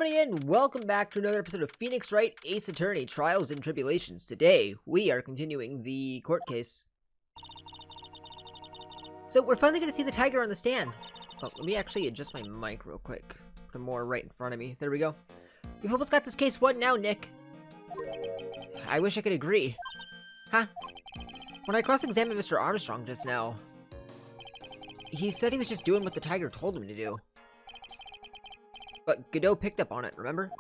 everybody, and welcome back to another episode of Phoenix Wright Ace Attorney, Trials and Tribulations. Today, we are continuing the court case. So, we're finally going to see the tiger on the stand. Oh, let me actually adjust my mic real quick. Put him more right in front of me. There we go. We've almost got this case. What now, Nick? I wish I could agree. Huh? When I cross-examined Mr. Armstrong just now, he said he was just doing what the tiger told him to do. But Godot picked up on it, remember?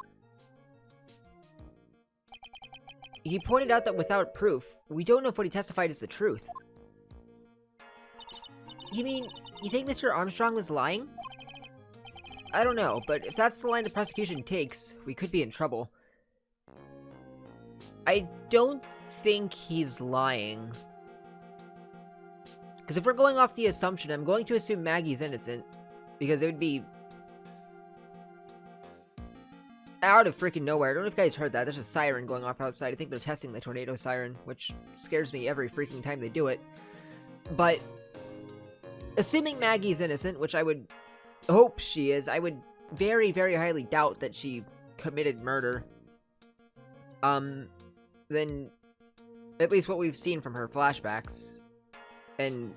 He pointed out that without proof, we don't know if what he testified is the truth. You mean, you think Mr. Armstrong was lying? I don't know, but if that's the line the prosecution takes, we could be in trouble. I don't think he's lying. Because if we're going off the assumption, I'm going to assume Maggie's innocent. Because it would be out of freaking nowhere. I don't know if you guys heard that. There's a siren going off outside. I think they're testing the tornado siren, which scares me every freaking time they do it. But assuming Maggie's innocent, which I would hope she is, I would very, very highly doubt that she committed murder. Then at least what we've seen from her flashbacks, and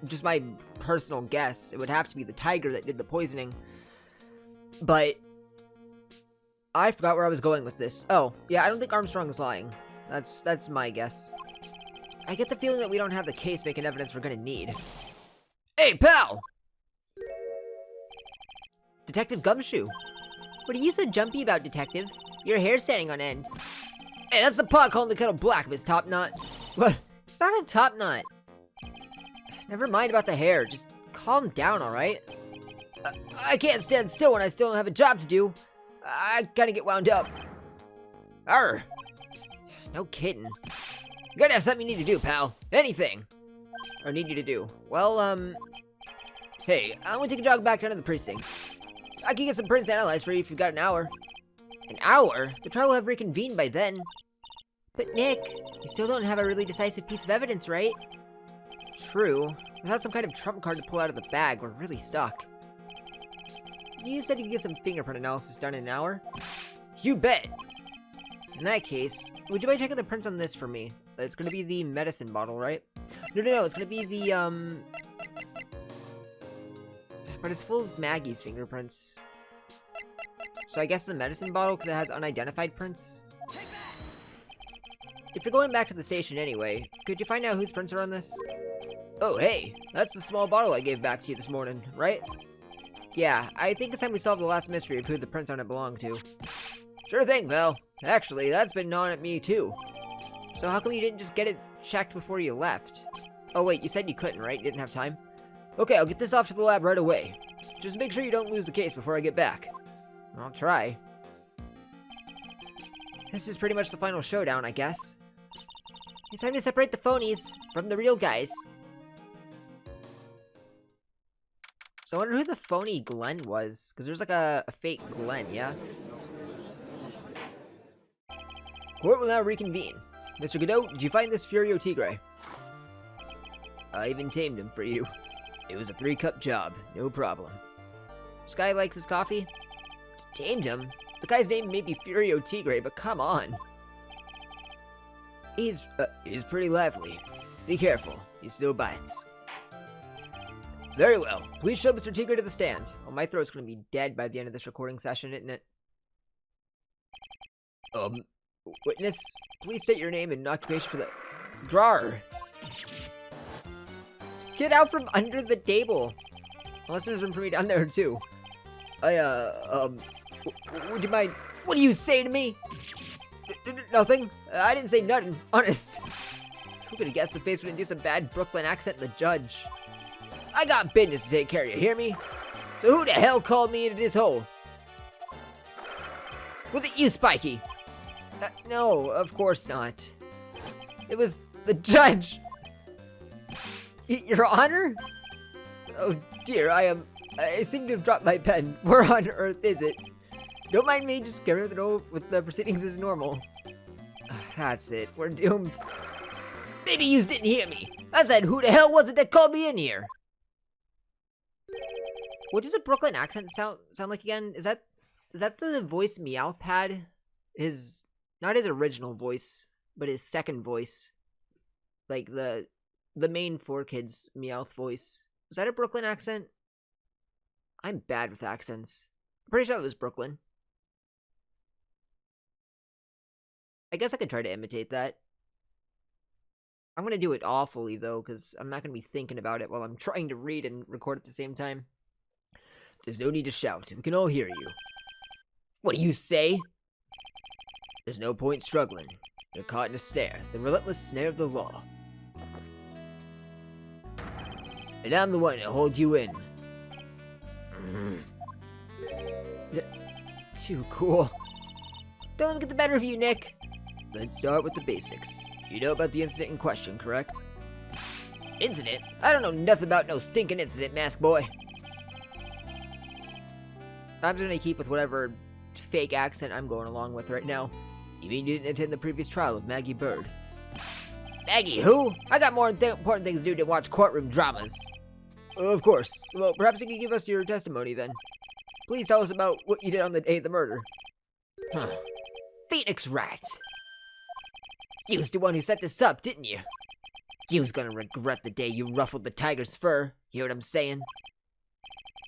just my personal guess, it would have to be the tiger that did the poisoning. But I forgot where I was going with this. Oh, yeah, I don't think Armstrong is lying. That's my guess. I get the feeling that we don't have the case making evidence we're gonna need. Hey, pal! Detective Gumshoe. What are you so jumpy about, Detective? Your hair's standing on end. Hey, that's the pot calling the kettle black, Miss Top Knot. What? It's not a top knot. Never mind about the hair. Just calm down, alright? I can't stand still when I still don't have a job to do. I gotta get wound up. Arr! No kidding. You gotta have something you need to do, pal. Anything. Or need you to do. Well, hey, I'm gonna take a jog back down to the precinct. I can get some prints analyzed for you if you've got an hour. An hour? The trial will have reconvened by then. But Nick, we still don't have a really decisive piece of evidence, right? True. Without some kind of trump card to pull out of the bag, we're really stuck. You said you could get some fingerprint analysis done in an hour? You bet! In that case, would you mind checking the prints on this for me? It's gonna be the medicine bottle, right? No, it's gonna be the, but it's full of Maggie's fingerprints. So I guess the medicine bottle, because it has unidentified prints? If you're going back to the station anyway, could you find out whose prints are on this? Oh, hey, that's the small bottle I gave back to you this morning, right? Yeah, I think it's time we solve the last mystery of who the prints on it belong to. Sure thing, pal. Actually, that's been gnawing at me, too. So how come you didn't just get it checked before you left? Oh, wait, you said you couldn't, right? You didn't have time? Okay, I'll get this off to the lab right away. Just make sure you don't lose the case before I get back. I'll try. This is pretty much the final showdown, I guess. It's time to separate the phonies from the real guys. So I wonder who the phony Glenn was, because there's like a fake Glenn, yeah? Court will now reconvene. Mr. Godot, did you find this Furio Tigre? I even tamed him for you. It was a 3-cup job, no problem. This guy likes his coffee? Tamed him? The guy's name may be Furio Tigre, but come on. He's pretty lively. Be careful, he still bites. Very well. Please show Mr. Tigre to the stand. Oh, my throat's gonna be dead by the end of this recording session, isn't it? Witness, please state your name and occupation for the... Grar! Get out from under the table! Unless there's room for me down there, too. Would you mind... What do you say to me? Nothing. I didn't say nothing. Honest. Who could have guessed the face would induce a bad Brooklyn accent in the judge? I got business to take care of, you hear me? So who the hell called me into this hole? Was it you, Spiky? No, of course not. It was the judge. Your Honor? Oh dear, I seem to have dropped my pen. Where on earth is it? Don't mind me, just carry with the proceedings as normal. That's it, we're doomed. Maybe you didn't hear me. I said, who the hell was it that called me in here? What does a Brooklyn accent sound like again? Is that Is that the voice Meowth had? Not his original voice, but his second voice. Like the main 4Kids Meowth voice. Was that a Brooklyn accent? I'm bad with accents. I'm pretty sure it was Brooklyn. I guess I could try to imitate that. I'm gonna do it awfully, though, because I'm not gonna be thinking about it while I'm trying to read and record at the same time. There's no need to shout. We can all hear you. What do you say? There's no point struggling. You're caught in a snare, the relentless snare of the law. And I'm the one to hold you in. Too cool. Don't let me get the better of you, Nick. Let's start with the basics. You know about the incident in question, correct? Incident? I don't know nothing about no stinking incident, Mask Boy. I'm just gonna keep with whatever fake accent I'm going along with right now. You mean you didn't attend the previous trial of Maggey Bird? Maggey who? I got more important things to do than watch courtroom dramas. Of course. Well, perhaps you can give us your testimony then. Please tell us about what you did on the day of the murder. Phoenix Wright. You was the one who set this up, didn't you? You was gonna regret the day you ruffled the tiger's fur. You hear what I'm saying?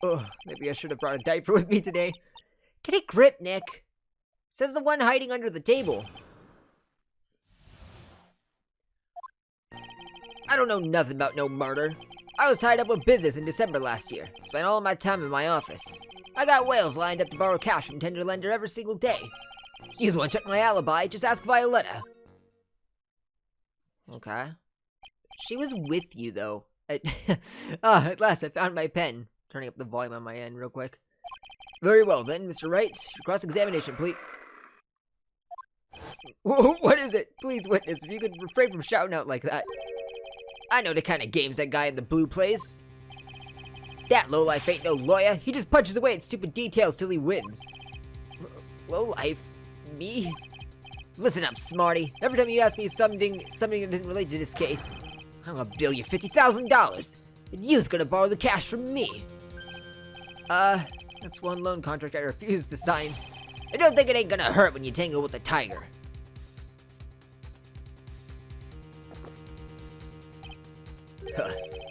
Ugh, maybe I should have brought a diaper with me today. Get a grip, Nick. Says the one hiding under the table. I don't know nothing about no murder. I was tied up with business in December last year. Spent all my time in my office. I got whales lined up to borrow cash from Tender Lender every single day. You want to check my alibi? Just ask Violetta. Okay. She was with you, though. At last I found my pen. Turning up the volume on my end real quick. Very well then, Mr. Wright. Your cross-examination, please. What is it? Please, witness, if you could refrain from shouting out like that. I know the kind of games that guy in the blue plays. That lowlife ain't no lawyer. He just punches away at stupid details till he wins. Lowlife? Me? Listen up, smarty. Every time you ask me something that isn't related to this case, I'm gonna bill you $50,000. And you's gonna borrow the cash from me. That's one loan contract I refuse to sign. I don't think it ain't gonna hurt when you tangle with the tiger.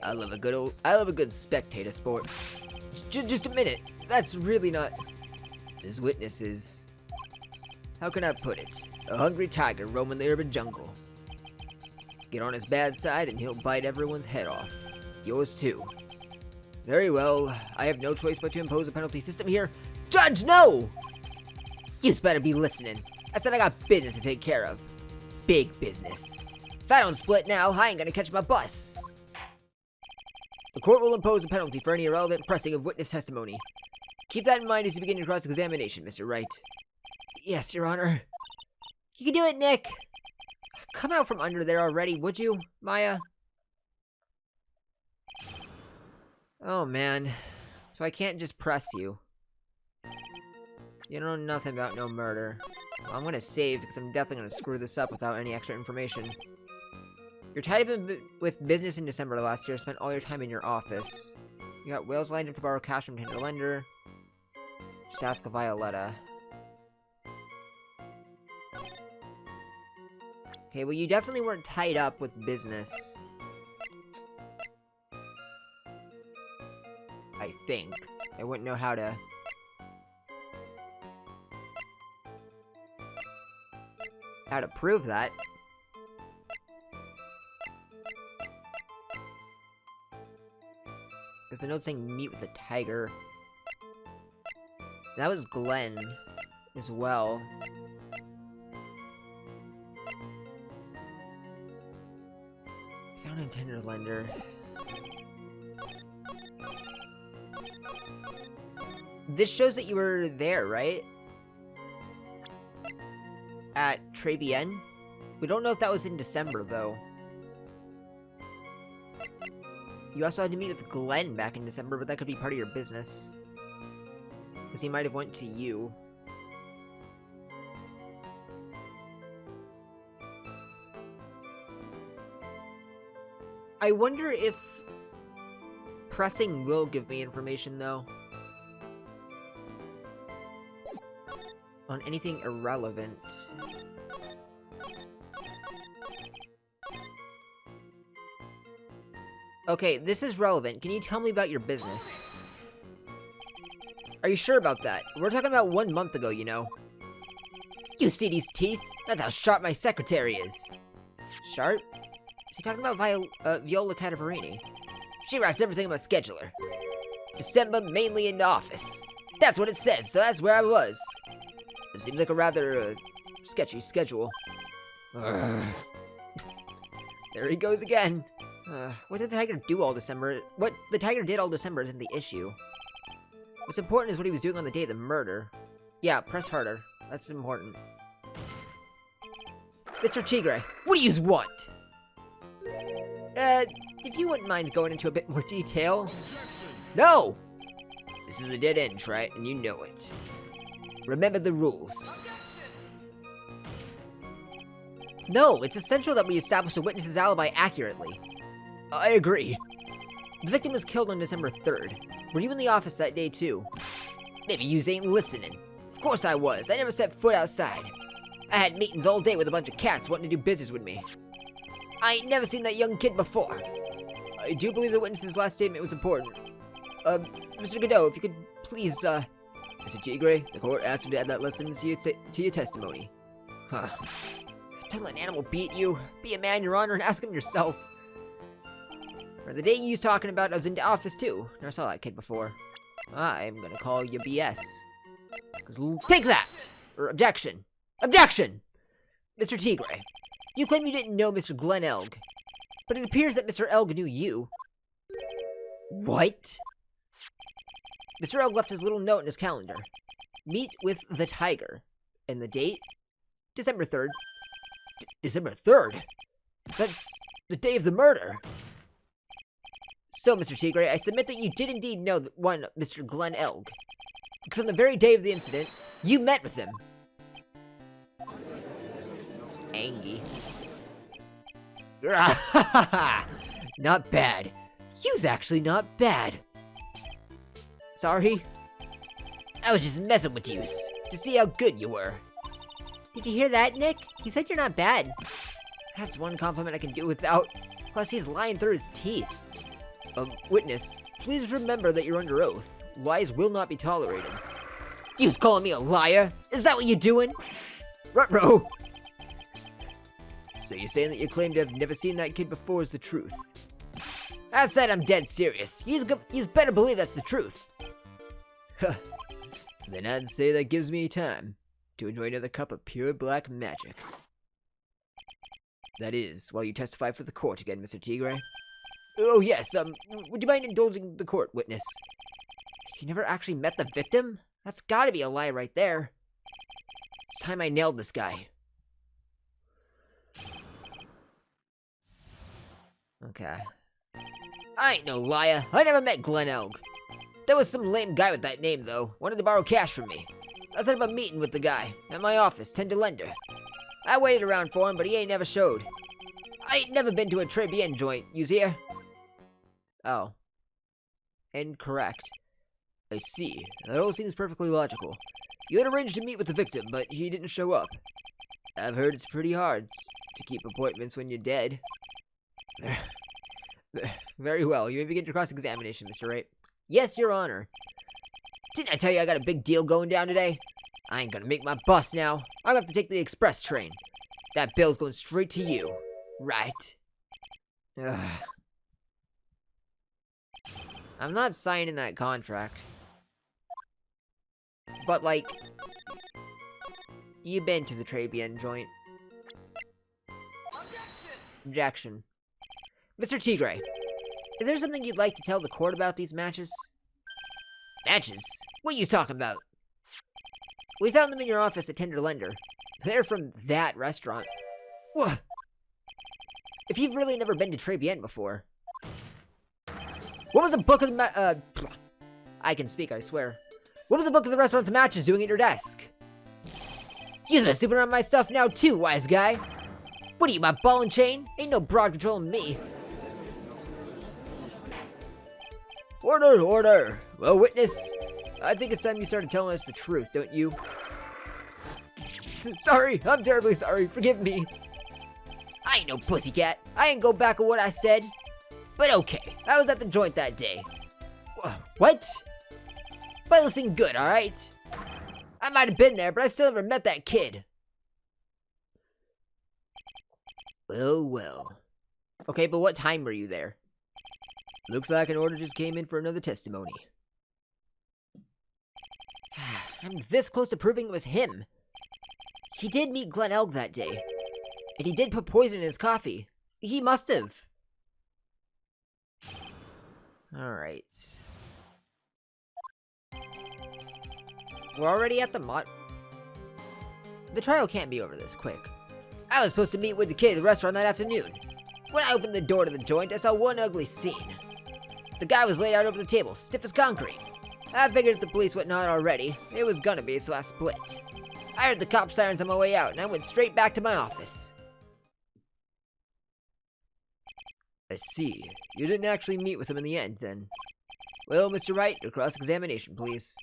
I love a good spectator sport. Just a minute. That's really not... This witness is... How can I put it? A hungry tiger roaming the urban jungle. Get on his bad side and he'll bite everyone's head off. Yours too. Very well. I have no choice but to impose a penalty system here. Judge, no! You'd better be listening. I said I got business to take care of. Big business. If I don't split now, I ain't gonna catch my bus. The court will impose a penalty for any irrelevant pressing of witness testimony. Keep that in mind as you begin your cross-examination, Mr. Wright. Yes, Your Honor. You can do it, Nick. Come out from under there already, would you, Maya? Oh, man. So I can't just press you. You don't know nothing about no murder. Well, I'm gonna save, because I'm definitely gonna screw this up without any extra information. You're tied up with business in December last year, spent all your time in your office. You got whales lined up to borrow cash from Tender Lender. Just ask Violetta. Okay, well you definitely weren't tied up with business. I think. I wouldn't know how to... prove that. There's a note saying meet with the tiger. That was Glenn as well. Found in Tender Lender. This shows that you were there, right? At Tribien? We don't know if that was in December, though. You also had to meet with Glenn back in December, but that could be part of your business. Because he might have went to you. I wonder if pressing will give me information, though. on anything irrelevant. Okay, this is relevant. Can you tell me about your business? Are you sure about that? We're talking about 1 month ago, you know. You see these teeth? That's how sharp my secretary is. Sharp? Is he talking about Viola Cataverini? She writes everything about scheduler. December, mainly in the office. That's what it says, so that's where I was. It seems like a rather, sketchy schedule. There he goes again. What did the tiger do all December? What the tiger did all December isn't the issue. What's important is what he was doing on the day of the murder. Yeah, press harder. That's important. Mr. Tigre, what do you want? If you wouldn't mind going into a bit more detail. No! This is a dead end, Wright, and you know it. Remember the rules. No, it's essential that we establish a witness's alibi accurately. I agree. The victim was killed on December 3rd. Were you in the office that day too? Maybe yous ain't listening. Of course I was. I never set foot outside. I had meetings all day with a bunch of cats wanting to do business with me. I ain't never seen that young kid before. I do believe the witness's last statement was important. Mr. Godot, if you could please, Mr. Tigre, the court asked you to add that lesson to your testimony. Huh. Don't let an animal beat you. Be a man, Your Honor, and ask him yourself. Or the day you was talking about, I was in the office too. Never saw that kid before. I'm gonna call you BS. Take that! Or objection. Objection! Mr. Tigre, you claim you didn't know Mr. Glenn Elg. But it appears that Mr. Elg knew you. What? Mr. Elg left his little note in his calendar. Meet with the tiger. And the date? December 3rd. December 3rd? That's the day of the murder. So, Mr. Tigre, I submit that you did indeed know one Mr. Glenn Elg. Because on the very day of the incident, you met with him. Angie. Not bad. You's actually not bad. Sorry? I was just messing with yous, to see how good you were. Did you hear that, Nick? He said you're not bad. That's one compliment I can do without. Plus, he's lying through his teeth. Witness, please remember that you're under oath. Lies will not be tolerated. You's calling me a liar? Is that what you're doing? Ruh-roh! So you're saying that you claim to have never seen that kid before is the truth? I said I'm dead serious. You's better believe that's the truth. Huh. Then I'd say that gives me time to enjoy another cup of pure black magic. That is, while you testify for the court again, Mr. Tigre. Oh yes, would you mind indulging the court, witness? You never actually met the victim? That's gotta be a lie right there. It's time I nailed this guy. Okay. I ain't no liar. I never met Glenn Elg. There was some lame guy with that name, though. Wanted to borrow cash from me. I set up a meeting with the guy. At my office, tender lender. I waited around for him, but he ain't never showed. I ain't never been to a Tribune joint. You's here? Oh. Incorrect. I see. That all seems perfectly logical. You had arranged to meet with the victim, but he didn't show up. I've heard it's pretty hard to keep appointments when you're dead. Very well. You may begin your cross-examination, Mr. Wright. Yes, Your Honor. Didn't I tell you I got a big deal going down today? I ain't gonna make my bus now. I'm gonna have to take the express train. That bill's going straight to you. Right. Ugh. I'm not signing that contract. But, like, you've been to the Tribune joint. Objection. Mr. Tigre, is there something you'd like to tell the court about these matches? Matches? What are you talking about? We found them in your office at Tender Lender. They're from that restaurant. What? If you've really never been to Tribune before. What was the book of the I can speak, I swear. What was the book of the restaurant's matches doing at your desk? You've been snooping around my stuff now too, wise guy. What are you, my ball and chain? Ain't no broad controlling me. Order, order. Well, witness, I think it's time you started telling us the truth, don't you? Sorry, I'm terribly sorry. Forgive me. I ain't no pussycat. I ain't go back on what I said. But okay, I was at the joint that day. What? But listen good, alright? I might have been there, but I still never met that kid. Well. Okay, but what time were you there? Looks like an order just came in for another testimony. I'm this close to proving it was him. He did meet Glenn Elg that day. And he did put poison in his coffee. He must have. Alright. We're already at the The trial can't be over this quick. I was supposed to meet with the kid at the restaurant that afternoon. When I opened the door to the joint, I saw one ugly scene. The guy was laid out over the table, stiff as concrete. I figured if the police went not already, it was gonna be, so I split. I heard the cop sirens on my way out, and I went straight back to my office. I see. You didn't actually meet with him in the end, then. Well, Mr. Wright, your cross-examination, please.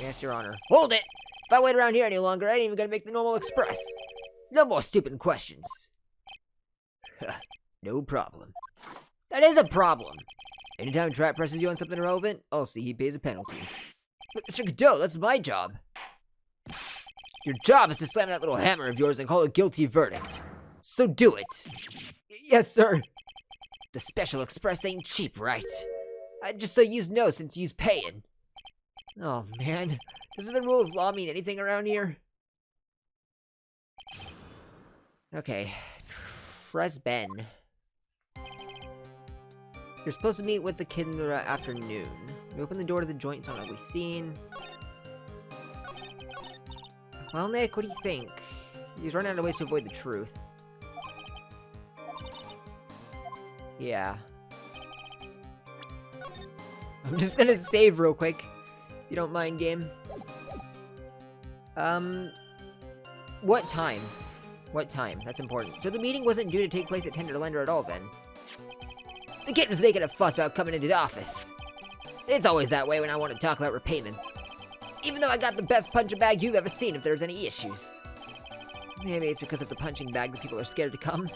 Yes, Your Honor. Hold it! If I wait around here any longer, I ain't even gonna make the normal express. No more stupid questions. No problem. That is a problem. Anytime Trap presses you on something irrelevant, I'll see he pays a penalty. But Mr. Godot, that's my job. Your job is to slam that little hammer of yours and call a guilty verdict. So do it. Yes, sir. The special express ain't cheap, right? Just so you know, since you's paying. Oh, man. Doesn't the rule of law mean anything around here? Okay. Press Ben. You're supposed to meet with the kid in the afternoon. We open the door to the joint, it's an ugly scene. Well, Nick, what do you think? He's running out of ways to avoid the truth. Yeah. I'm just gonna save real quick. If you don't mind, game. What time? What time? That's important. So the meeting wasn't due to take place at Tenderlander at all, then? The kid was making a fuss about coming into the office. It's always that way when I want to talk about repayments. Even though I got the best punching bag you've ever seen if there's any issues. Maybe it's because of the punching bag that people are scared to come.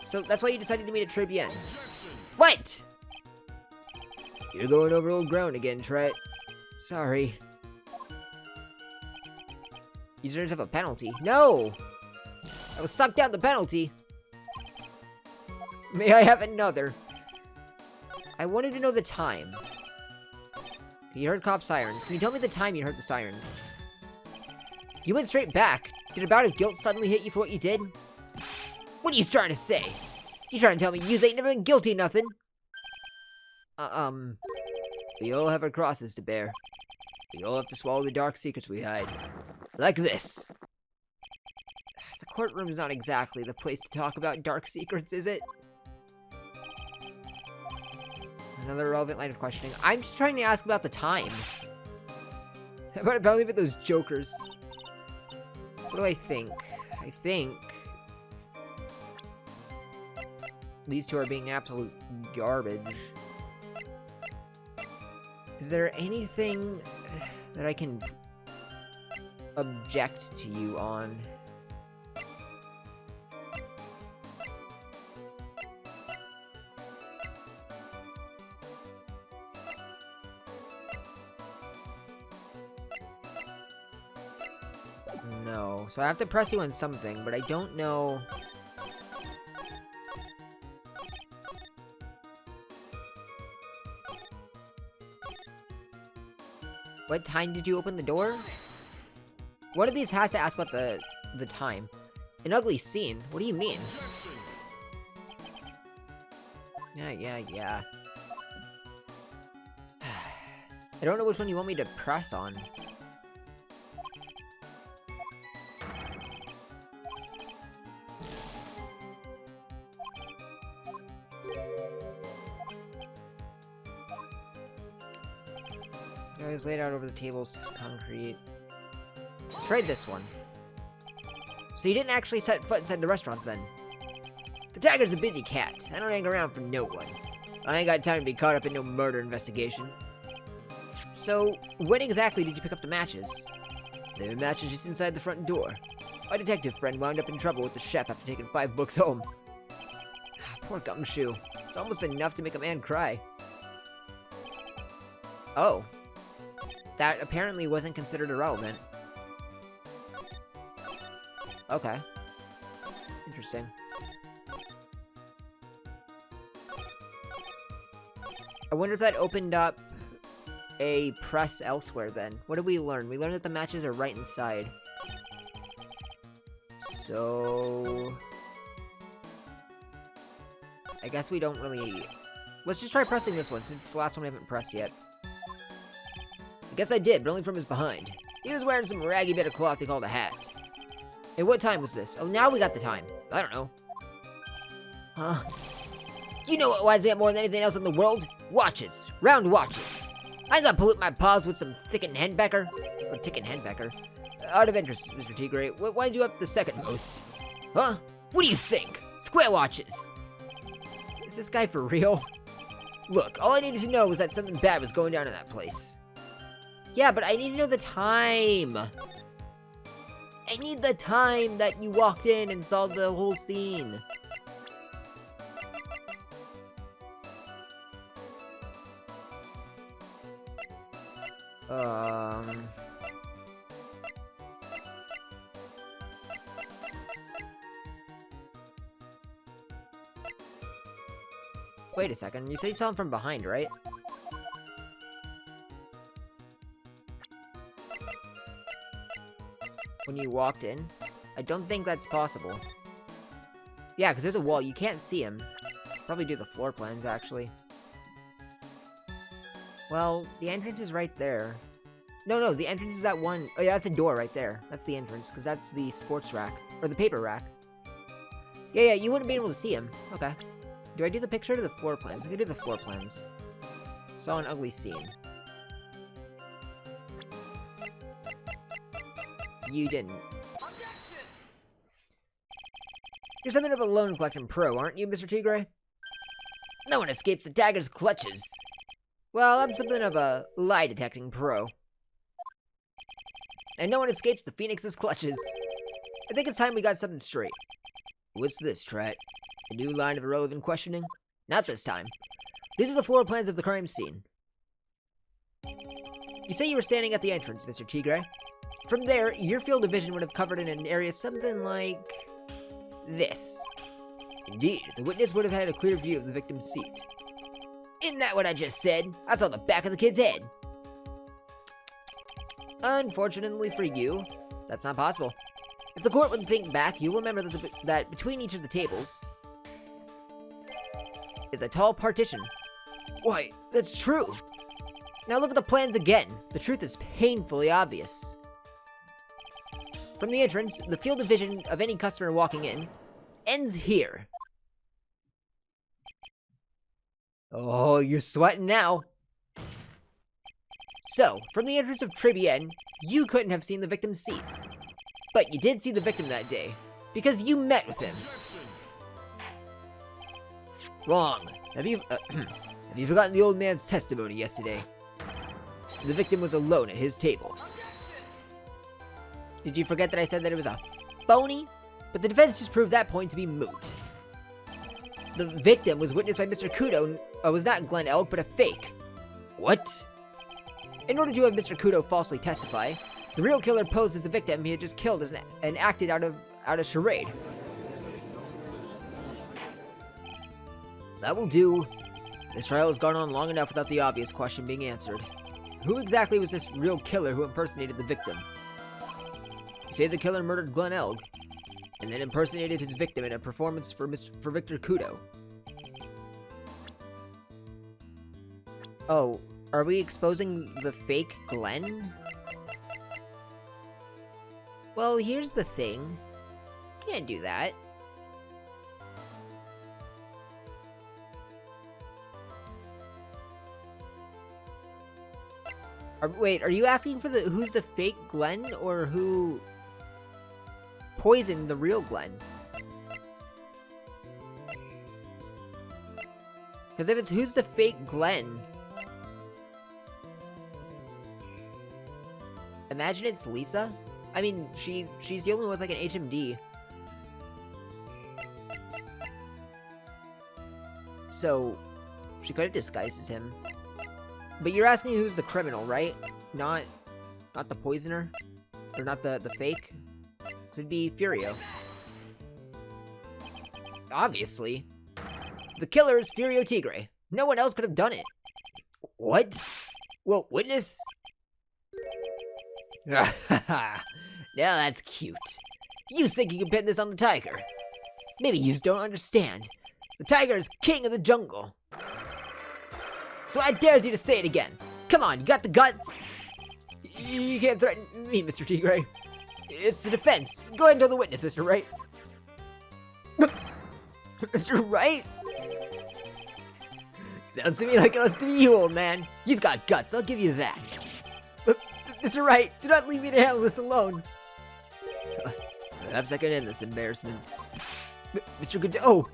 So that's why you decided to meet at Tribune. What? You're going over old ground again, Tret. Sorry. You deserve to have a penalty. No! I was sucked down the penalty. May I have another? I wanted to know the time. You heard cop sirens. Can you tell me the time you heard the sirens? You went straight back. Did a bout of guilt suddenly hit you for what you did? What are you trying to say? You trying to tell me yous ain't never been guilty of nothing? We all have our crosses to bear. We all have to swallow the dark secrets we hide. Like this. The courtroom's not exactly the place to talk about dark secrets, is it? Another relevant line of questioning. I'm just trying to ask about the time. About leaving those jokers. What do I think? I think these two are being absolute garbage. Is there anything that I can object to you on? No. So I have to press you on something, but I don't know. What time did you open the door? One of these has to ask about the time. An ugly scene? What do you mean? Yeah. I don't know which one you want me to press on. It was laid out over the table, stiff concrete. Let's try this one. So you didn't actually set foot inside the restaurant then? The Tagger's a busy cat. I don't hang around for no one. I ain't got time to be caught up in no murder investigation. So, when exactly did you pick up the matches? The match is just inside the front door. My detective friend wound up in trouble with the chef after taking 5 books home. Poor Gumshoe. It's almost enough to make a man cry. Oh. That apparently wasn't considered irrelevant. Okay. Interesting. I wonder if that opened up a press elsewhere then. What did we learn? We learned that the matches are right inside. So... I guess we don't really... Let's just try pressing this one, since it's the last one we haven't pressed yet. I guess I did, but only from his behind. He was wearing some raggy bit of cloth he called a hat. Hey, what time was this? Oh, now we got the time. I don't know. Huh? You know what winds me up more than anything else in the world? Watches. Round watches. I ain't gonna pollute my paws with some thickened henpecker. Or ticking henpecker. Out of interest, Mr. Tigray, what winds you up the second most? Huh? What do you think? Square watches. Is this guy for real? Look, all I needed to know was that something bad was going down in that place. Yeah, but I need to know the time. I need the time that you walked in and saw the whole scene. Wait a second, you said you saw him from behind, right? When you walked in? I don't think that's possible. Yeah, because there's a wall, you can't see him. Probably do the floor plans, actually. Well, the entrance is right there. No, the entrance is that one. Oh yeah, that's a door right there. That's the entrance, because that's the sports rack. Or the paper rack. Yeah, you wouldn't be able to see him. Okay. Do I do the picture or the floor plans? I can do the floor plans. Saw an ugly scene. You didn't. You're something of a loan collection pro, aren't you, Mr. Tigray? No one escapes the dagger's clutches. Well, I'm something of a lie detecting pro. And no one escapes the Phoenix's clutches. I think it's time we got something straight. What's this, Trat? A new line of irrelevant questioning? Not this time. These are the floor plans of the crime scene. You say you were standing at the entrance, Mr. Tigray. From there, your field of vision would have covered in an area something like... this. Indeed, the witness would have had a clear view of the victim's seat. Isn't that what I just said? I saw the back of the kid's head. Unfortunately for you, that's not possible. If the court would think back, you'll remember that between each of the tables is a tall partition. Why, that's true. Now look at the plans again. The truth is painfully obvious. From the entrance, the field of vision of any customer walking in ends here. Oh, you're sweating now. So, from the entrance of Tribune, you couldn't have seen the victim's seat. But you did see the victim that day, because you met with him. Wrong. Have you forgotten the old man's testimony yesterday? The victim was alone at his table. Did you forget that I said that it was a phony? But the defense just proved that point to be moot. The victim was witnessed by Mr. Kudo, was not Glenn Elk, but a fake. What? In order to have Mr. Kudo falsely testify, the real killer posed as the victim he had just killed and acted out of charade. That will do. This trial has gone on long enough without the obvious question being answered. Who exactly was this real killer who impersonated the victim? You say the killer murdered Glenn Elg, and then impersonated his victim in a performance for Victor Kudo. Oh, are we exposing the fake Glenn? Well, here's the thing. Can't do that. Wait, are you asking for who's the fake Glenn, or who poisoned the real Glenn? Because if it's who's the fake Glenn, and imagine it's Lisa. I mean, she's the only one with like an HMD. So, she could have disguised as him. But you're asking who's the criminal, right? Not the poisoner? Or not the fake? So it'd be Furio. Obviously. The killer is Furio Tigre. No one else could have done it. What? Well, witness? Now that's cute. You think you can pin this on the tiger? Maybe you just don't understand. The tiger is king of the jungle. So I dares you to say it again. Come on, you got the guts? You can't threaten me, Mr. Tigre. It's the defense. Go ahead and tell the witness, Mr. Wright. Mr. Wright? Sounds to me like it must be you, old man. He's got guts, I'll give you that. But, Mr. Wright, do not leave me to handle this alone. Perhaps I can end this embarrassment. Mr. Godot!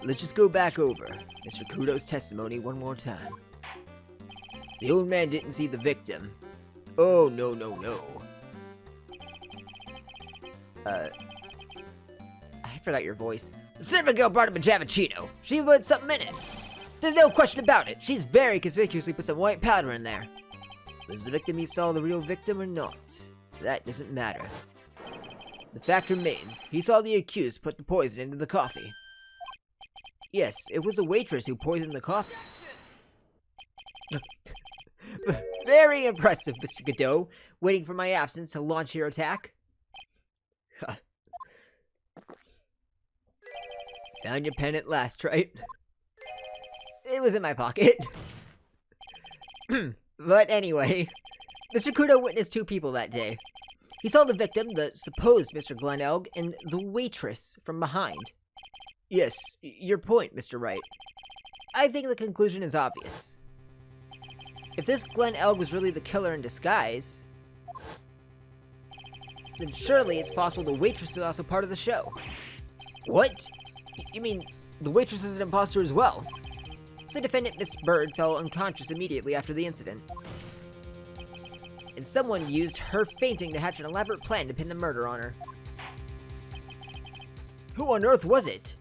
Let's just go back over Mr. Kudo's testimony one more time. The old man didn't see the victim. Oh, no, no, no. I forgot your voice. The servant girl brought him a Javachino. She put something in it. There's no question about it. She's very conspicuously put some white powder in there. Was the victim he saw the real victim or not? That doesn't matter. The fact remains, he saw the accused put the poison into the coffee. Yes, it was a waitress who poisoned the coffee. Very impressive, Mr. Godot. Waiting for my absence to launch your attack. Found your pen at last, right? It was in my pocket. But anyway, Mr. Kudo witnessed two people that day. He saw the victim, the supposed Mr. Glenelg, and the waitress from behind. Yes, your point, Mr. Wright. I think the conclusion is obvious. If this Glenelg was really the killer in disguise, then surely it's possible the waitress is also part of the show. What? You mean the waitress is an imposter as well? The defendant, Miss Bird, fell unconscious immediately after the incident. And someone used her fainting to hatch an elaborate plan to pin the murder on her. Who on earth was it?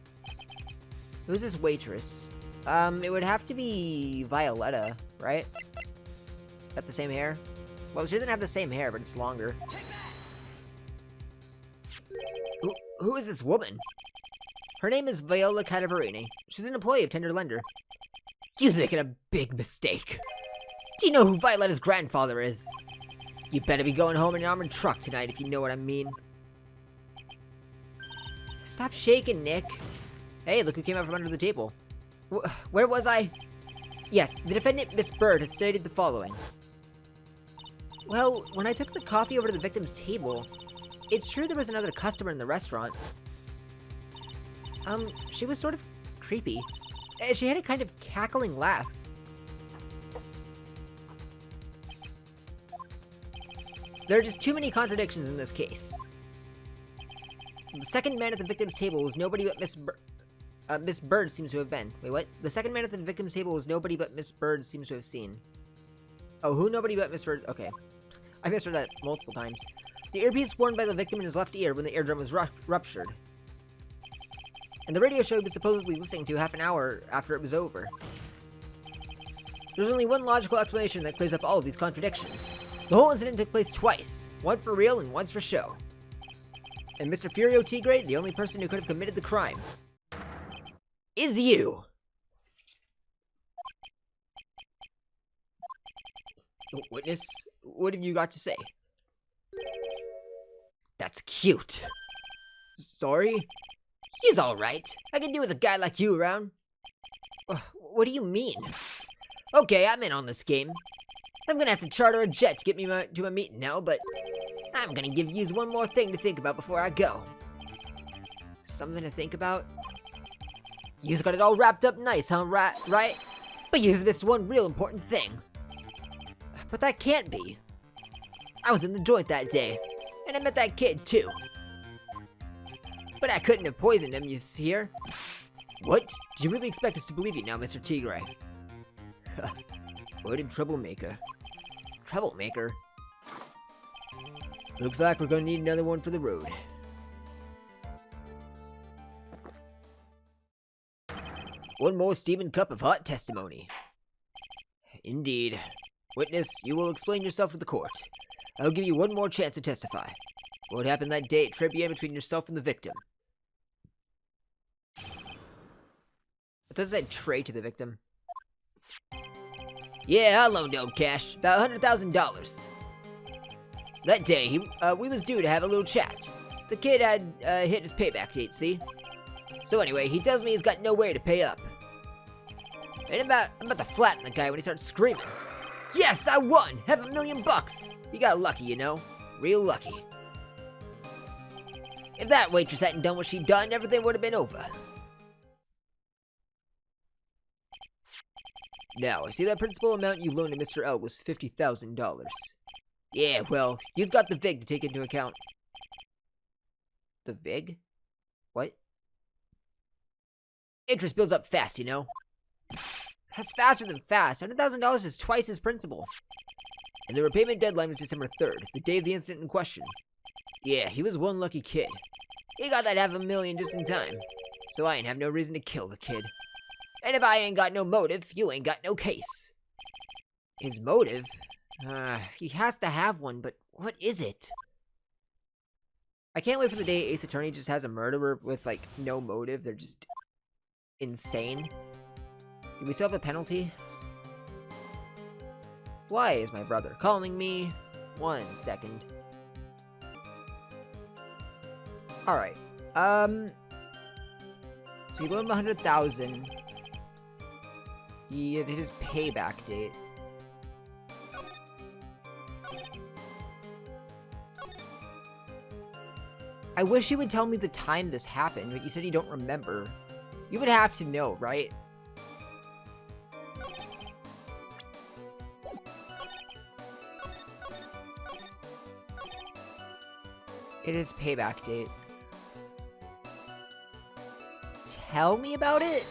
Who's this waitress? It would have to be Violetta, right? Got the same hair? Well, she doesn't have the same hair, but it's longer. Who is this woman? Her name is Viola Cadavarini. She's an employee of Tender Lender. You're making a big mistake. Do you know who Violetta's grandfather is? You better be going home in an armored truck tonight if you know what I mean. Stop shaking, Nick. Hey, look who came out from under the table. Where was I? Yes, the defendant, Miss Bird, has stated the following. Well, when I took the coffee over to the victim's table, it's true there was another customer in the restaurant. She was sort of creepy. She had a kind of cackling laugh. There are just too many contradictions in this case. The second man at the victim's table was nobody but Miss Bird seems to have been. Wait, what? The second man at the victim's table was nobody but Miss Bird seems to have seen. Oh, who nobody but Miss Bird? Okay. I misread that multiple times. The earpiece worn by the victim in his left ear when the eardrum was ruptured. And the radio show he was supposedly listening to half an hour after it was over. There's only one logical explanation that clears up all of these contradictions. The whole incident took place twice. One for real and once for show. And Mr. Furio Tigre, the only person who could have committed the crime, is you! Witness, what have you got to say? That's cute. Sorry? He's alright. I can do with a guy like you around. What do you mean? Okay, I'm in on this game. I'm gonna have to charter a jet to get me to a meeting now, but I'm gonna give yous one more thing to think about before I go. Something to think about? Yous got it all wrapped up nice, huh, right? But yous missed one real important thing. But that can't be. I was in the joint that day, and I met that kid, too. But I couldn't have poisoned him, you hear? What? Do you really expect us to believe you now, Mr. Tigre? What a troublemaker. Troublemaker? Looks like we're gonna need another one for the road. One more steaming cup of hot testimony. Indeed. Witness, you will explain yourself to the court. I'll give you one more chance to testify. What happened that day at trivia between yourself and the victim? It does that tray to the victim. Yeah, I loaned out cash, about $100,000. That day, we was due to have a little chat. The kid had hit his payback date, see? So anyway, he tells me he's got no way to pay up. And I'm about to flatten the guy when he starts screaming. Yes, I won! $500,000! He got lucky, you know? Real lucky. If that waitress hadn't done what she'd done, everything would have been over. Now, I see that principal amount you loaned to Mr. L was $50,000. Yeah, well, you've got the VIG to take into account. The VIG? What? Interest builds up fast, you know? That's faster than fast. $100,000 is twice his principal. And the repayment deadline was December 3rd, the day of the incident in question. Yeah, he was one lucky kid. He got that $500,000 just in time. So I ain't have no reason to kill the kid. And if I ain't got no motive, you ain't got no case. His motive? He has to have one, but what is it? I can't wait for the day Ace Attorney just has a murderer with, like, no motive. They're just insane. Do we still have a penalty? Why is my brother calling me? 1 second. Alright. So you loaned him 100,000. He hit his payback date. I wish you would tell me the time this happened, but you said you don't remember. You would have to know, right? It is payback date. Tell me about it?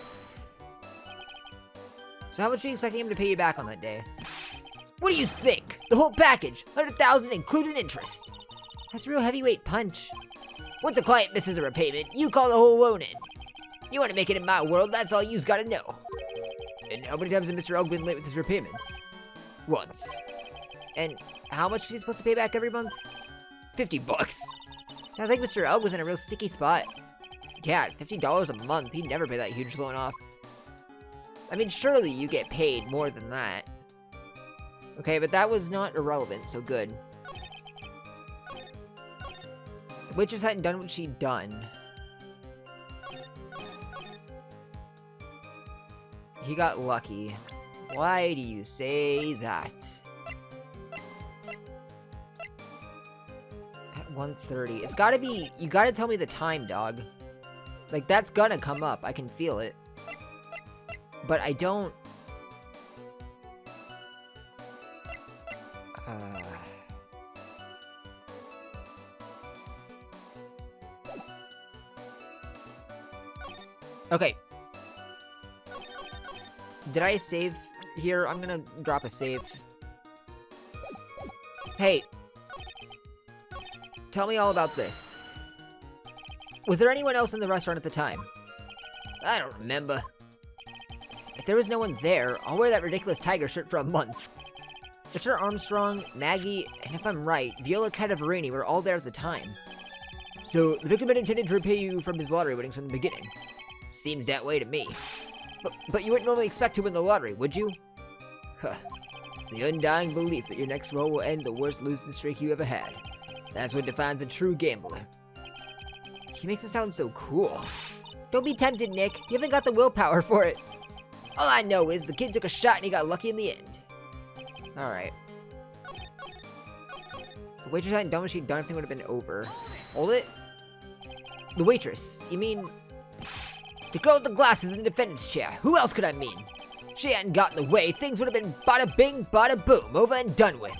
So how much are you expecting him to pay you back on that day? What do you think? The whole package, 100,000 including interest. That's a real heavyweight punch. Once a client misses a repayment, you call the whole loan in. You want to make it in my world, that's all you's got to know. And how many times has Mr. Ogg been late with his repayments? Once. And how much is he supposed to pay back every month? $50. Sounds like Mr. Ogg was in a real sticky spot. Yeah, $50 a month, he'd never pay that huge loan off. I mean, surely you get paid more than that. Okay, but that was not irrelevant, so good. The waitress hadn't done what she'd done. He got lucky. Why do you say that? At 1:30. It's gotta be... You gotta tell me the time, dog. Like, that's gonna come up. I can feel it. But I don't... Okay. Did I save here? I'm gonna drop a save. Hey. Tell me all about this. Was there anyone else in the restaurant at the time? I don't remember. If there was no one there, I'll wear that ridiculous tiger shirt for a month. Mr. Armstrong, Maggey, and if I'm right, Viola Cadavarini were all there at the time. So, the victim had intended to repay you from his lottery winnings from the beginning. Seems that way to me. But you wouldn't normally expect to win the lottery, would you? Huh. The undying belief that your next roll will end the worst losing streak you ever had. That's what defines a true gambler. He makes it sound so cool. Don't be tempted, Nick. You haven't got the willpower for it. All I know is the kid took a shot and he got lucky in the end. Alright. The waitress hadn't done what she'd done, everything would have been over. Hold it? The waitress. You mean... The girl with the glasses in the defendant's chair. Who else could I mean? She hadn't gotten in the way, things would have been bada bing, bada boom, over and done with.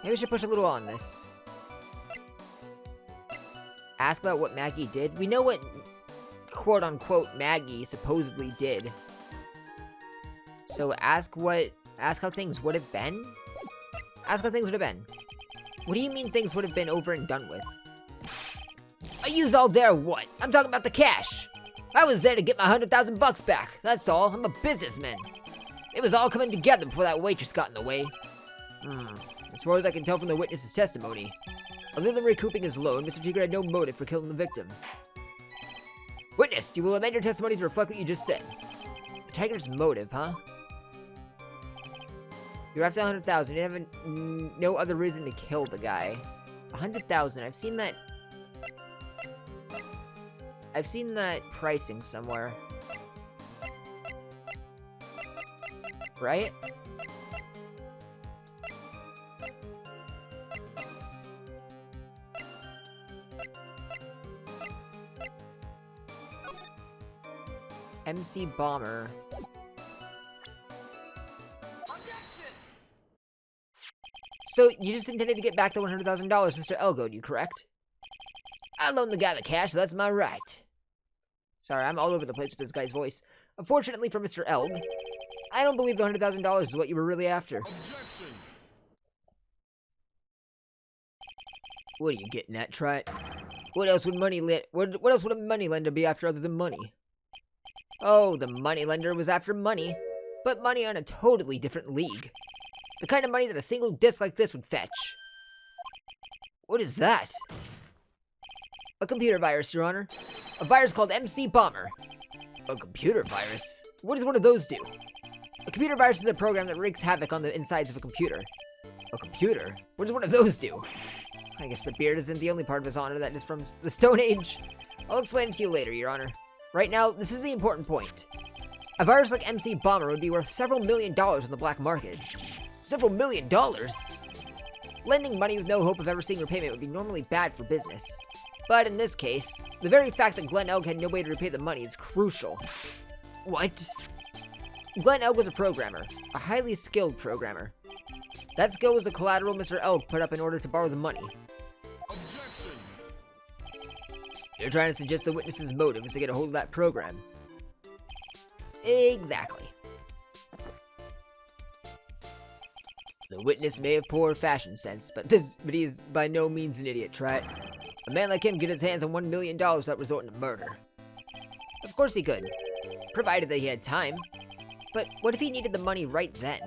Maybe we should push a little on this. Ask about what Maggey did. We know what quote-unquote Maggey supposedly did. So ask how things would have been? Ask how things would have been. What do you mean things would have been over and done with? I used all their what? I'm talking about the cash. I was there to get my 100,000 bucks back. That's all. I'm a businessman. It was all coming together before that waitress got in the way. As far as I can tell from the witness's testimony, other than recouping his loan, Mr. Tigre had no motive for killing the victim. Witness, you will amend your testimony to reflect what you just said. The tiger's motive, huh? You're after 100,000. You have no other reason to kill the guy. 100,000. I've seen that pricing somewhere. Right? MC Bomber. So, you just intended to get back the $100,000, Mr. Elgood, you correct? I loaned the guy the cash, so that's my right. Sorry, I'm all over the place with this guy's voice. Unfortunately for Mr. Elg, I don't believe the $100,000 is what you were really after. Objection. What are you getting at, Trot? What else would a moneylender be after other than money? Oh, the moneylender was after money, but money on a totally different league. The kind of money that a single disc like this would fetch. What is that? A computer virus, Your Honor. A virus called MC Bomber. A computer virus? What does one of those do? A computer virus is a program that wreaks havoc on the insides of a computer. A computer? What does one of those do? I guess the beard isn't the only part of his honor that is from the Stone Age. I'll explain it to you later, Your Honor. Right now, this is the important point. A virus like MC Bomber would be worth several $1 million on the black market. Several $1 million? Lending money with no hope of ever seeing repayment would be normally bad for business. But in this case, the very fact that Glenn Elg had no way to repay the money is crucial. What? Glenn Elg was a programmer, a highly skilled programmer. That skill was the collateral Mr. Elg put up in order to borrow the money. Objection. You're trying to suggest the witness's motive is to get a hold of that program. Exactly. The witness may have poor fashion sense, but he is by no means an idiot, right? A man like him get his hands on $1 million without resorting to murder. Of course he could, provided that he had time. But what if he needed the money right then?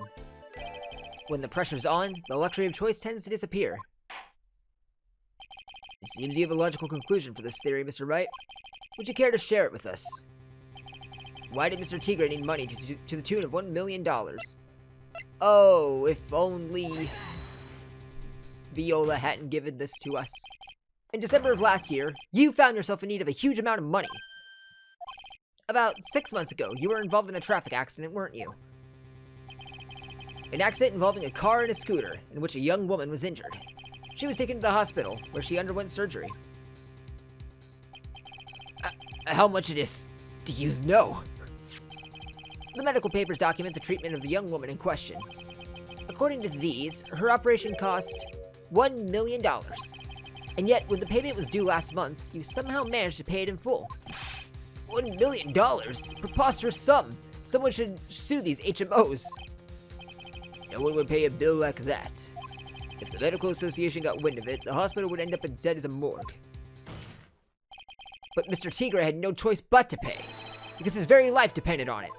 When the pressure's on, the luxury of choice tends to disappear. It seems you have a logical conclusion for this theory, Mr. Wright. Would you care to share it with us? Why did Mr. Tigre need money to the tune of $1 million? Oh, if only Viola hadn't given this to us. In December of last year, you found yourself in need of a huge amount of money. About 6 months ago, you were involved in a traffic accident, weren't you? An accident involving a car and a scooter, in which a young woman was injured. She was taken to the hospital, where she underwent surgery. How much of this do you know? The medical papers document the treatment of the young woman in question. According to these, her operation cost $1 million. And yet, when the payment was due last month, you somehow managed to pay it in full. $1 million? Preposterous sum! Someone should sue these HMOs. No one would pay a bill like that. If the medical association got wind of it, the hospital would end up as dead as a morgue. But Mr. Tigre had no choice but to pay, because his very life depended on it.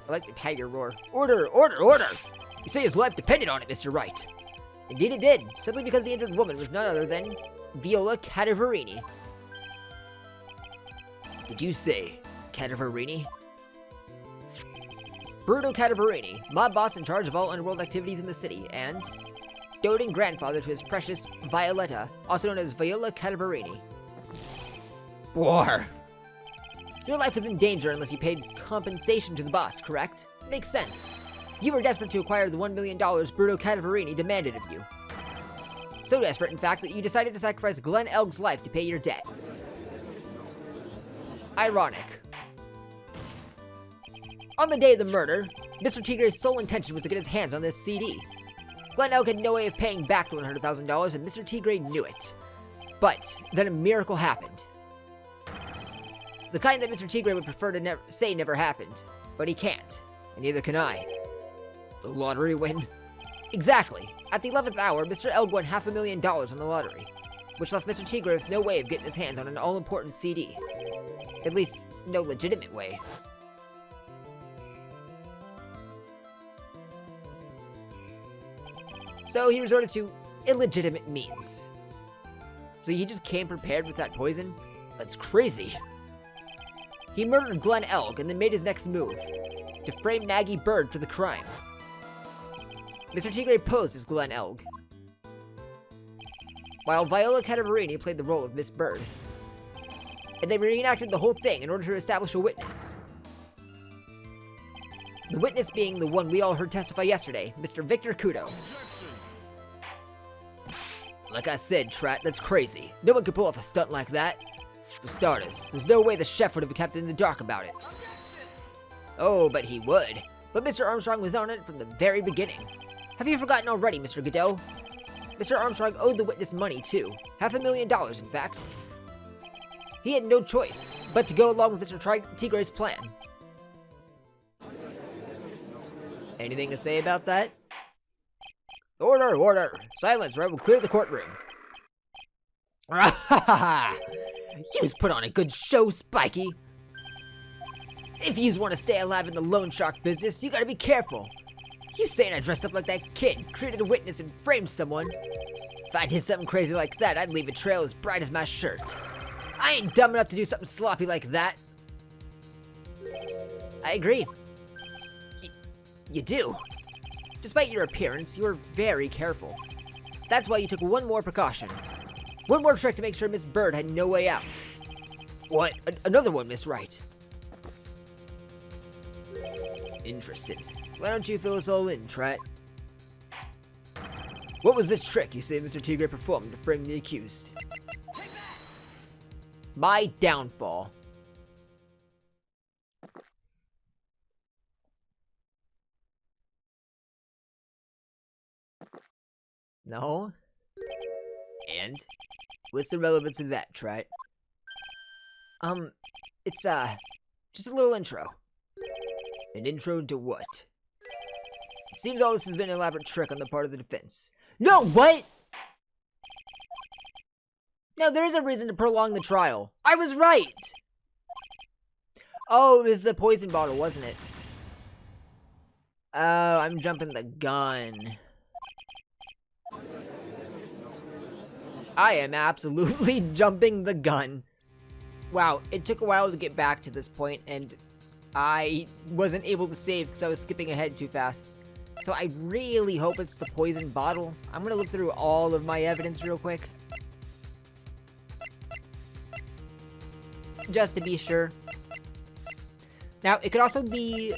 I like the tiger roar. Order! Order! Order! You say his life depended on it, Mr. Wright. Indeed it did, simply because the injured woman was none other than Viola Cadaverini. Did you say Cadaverini? Bruno Cadaverini, mob boss in charge of all underworld activities in the city, and doting grandfather to his precious Violetta, also known as Viola Cadaverini. War. Your life was in danger unless you paid compensation to the boss, correct? Makes sense. You were desperate to acquire the $1 million Bruno Cadaverini demanded of you. So desperate, in fact, that you decided to sacrifice Glenn Elg's life to pay your debt. Ironic. On the day of the murder, Mr. Tigre's sole intention was to get his hands on this CD. Glenn Elg had no way of paying back the $100,000, and Mr. Tigre knew it. But then a miracle happened. The kind that Mr. Tigre would prefer to say never happened, but he can't, and neither can I. The lottery win? Exactly. At the 11th hour, Mr. Elg won $500,000 on the lottery, which left Mr. Tigre with no way of getting his hands on an all-important CD. At least, no legitimate way. So he resorted to illegitimate means. So he just came prepared with that poison? That's crazy. He murdered Glenn Elg and then made his next move, to frame Maggey Bird for the crime. Mr. Tigre posed as Glenn Elg, while Viola Cadavarini played the role of Miss Bird. And they reenacted the whole thing in order to establish a witness. The witness being the one we all heard testify yesterday, Mr. Victor Kudo. Like I said, Trat, that's crazy. No one could pull off a stunt like that. For starters, there's no way the chef would have kept in the dark about it. Oh, but he would. But Mr. Armstrong was on it from the very beginning. Have you forgotten already, Mr. Godot? Mr. Armstrong owed the witness money, too. $500,000, in fact. He had no choice but to go along with Mr. Tigre's plan. Anything to say about that? Order, order! Silence, or I will clear the courtroom. You's put on a good show, Spiky. If yous want to stay alive in the loan shark business, you gotta be careful. You saying I dressed up like that kid, created a witness, and framed someone? If I did something crazy like that, I'd leave a trail as bright as my shirt. I ain't dumb enough to do something sloppy like that. I agree. You do. Despite your appearance, you were very careful. That's why you took one more precaution. One more trick to make sure Miss Bird had no way out. What? Another one, Miss Wright? Interesting. Why don't you fill us all in, Trat? What was this trick you say Mr. Tigre performed to frame the accused? My downfall. No? And? What's the relevance of that, Trat? It's, just a little intro. An intro to what? It seems all this has been an elaborate trick on the part of the defense. No, what? No, there is a reason to prolong the trial. I was right! Oh, it was the poison bottle, wasn't it? Oh, I'm jumping the gun. I am absolutely jumping the gun. Wow, it took a while to get back to this point, and I wasn't able to save because I was skipping ahead too fast. So I really hope it's the poison bottle. I'm gonna look through all of my evidence real quick, just to be sure. Now, it could also be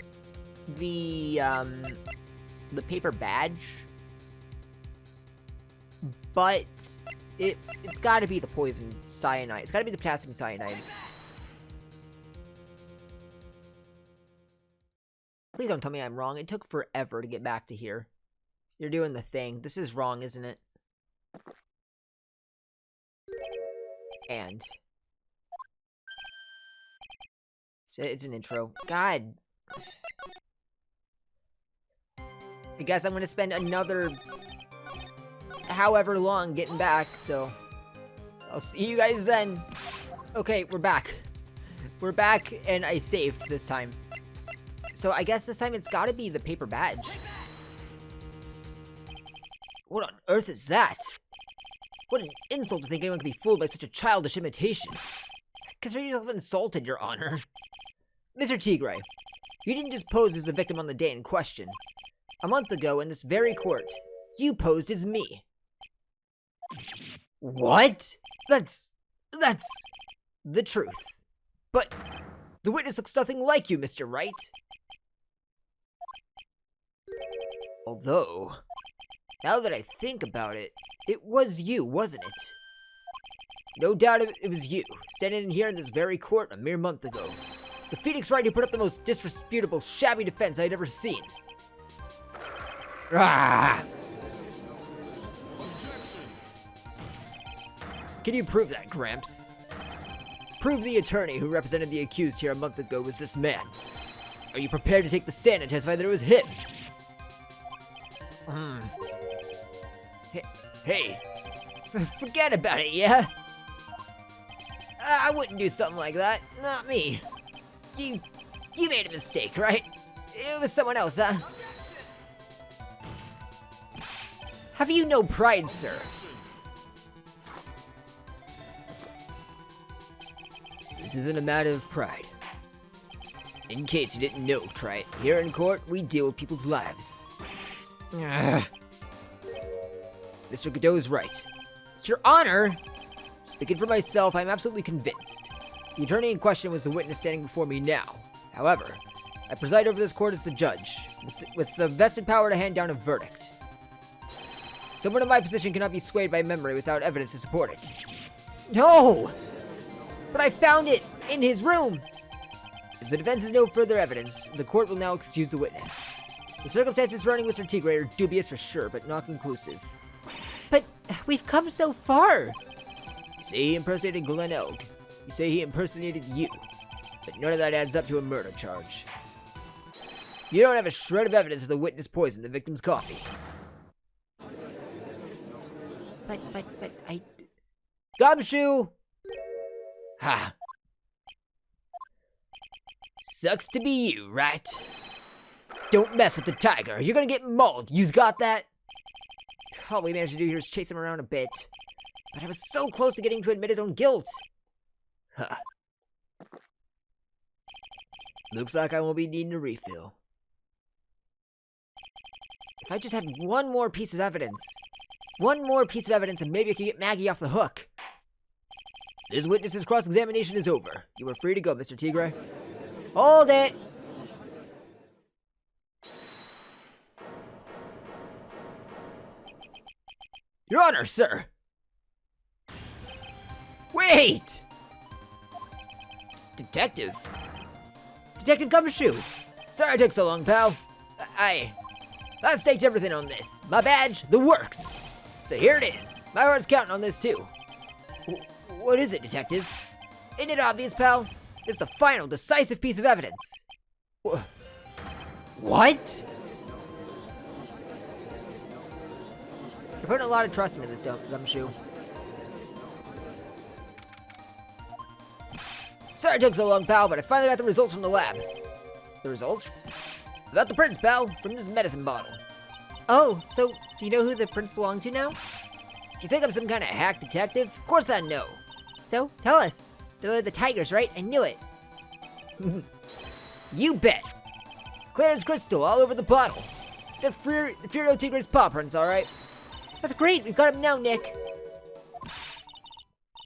the paper badge, but it's gotta be the poison cyanide. It's gotta be the potassium cyanide. Please don't tell me I'm wrong. It took forever to get back to here. You're doing the thing. This is wrong, isn't it? And it's an intro. God. I guess I'm gonna spend another however long getting back, so I'll see you guys then. Okay, we're back. We're back, and I saved this time. So I guess this time it's gotta be the paper badge. What on earth is that? What an insult to think anyone could be fooled by such a childish imitation. Consider yourself insulted, Your Honor. Mr. Tigre, you didn't just pose as the victim on the day in question. A month ago in this very court, you posed as me. What? That's the truth. But the witness looks nothing like you, Mr. Wright. Although, now that I think about it, it was you, wasn't it? No doubt it was you, standing in here in this very court a mere month ago. The Phoenix Wright who put up the most disreputable, shabby defense I'd ever seen. Ah! Can you prove that, Gramps? Prove the attorney who represented the accused here a month ago was this man. Are you prepared to take the stand and testify that it was him? Hey, forget about it, yeah? I wouldn't do something like that. Not me. You made a mistake, right? It was someone else, huh? Have you no pride, sir? This isn't a matter of pride. In case you didn't know, Wright, here in court, we deal with people's lives. Mr. Godot's right. Your Honor! Speaking for myself, I'm absolutely convinced. The attorney in question was the witness standing before me now. However, I preside over this court as the judge, with the vested power to hand down a verdict. Someone in my position cannot be swayed by memory without evidence to support it. No! But I found it in his room! As the defense has no further evidence, the court will now excuse the witness. The circumstances surrounding Mr. Tigre are dubious for sure, but not conclusive. But we've come so far! You say he impersonated Glen Elg. You say he impersonated you. But none of that adds up to a murder charge. You don't have a shred of evidence that the witness poisoned the victim's coffee. But I... Gumshoe! Ha! Sucks to be you, right? Don't mess with the tiger. You're gonna get mauled. You've got that? All we managed to do here is chase him around a bit. But I was so close to getting him to admit his own guilt. Huh. Looks like I won't be needing a refill. If I just had one more piece of evidence. One more piece of evidence and maybe I could get Maggey off the hook. This witness's cross-examination is over. You are free to go, Mr. Tigre. Hold it! Your Honor, sir! Wait! Detective? Detective Gumshoe! Sorry I took so long, pal. I staked everything on this. My badge, the works. So here it is. My heart's counting on this, too. What is it, Detective? Isn't it obvious, pal? It's the final, decisive piece of evidence. What? You're putting a lot of trust into this, Gumshoe. Sorry it took so long, pal, but I finally got the results from the lab. The results? About the prints, pal, from this medicine bottle. Oh, so do you know who the prints belong to now? You think I'm some kind of hack detective? Of course I know. So, tell us. They're the tigers, right? I knew it. You bet. Clear as crystal all over the bottle. The Furio Tigre's paw prints, alright? That's great, we've got him now, Nick.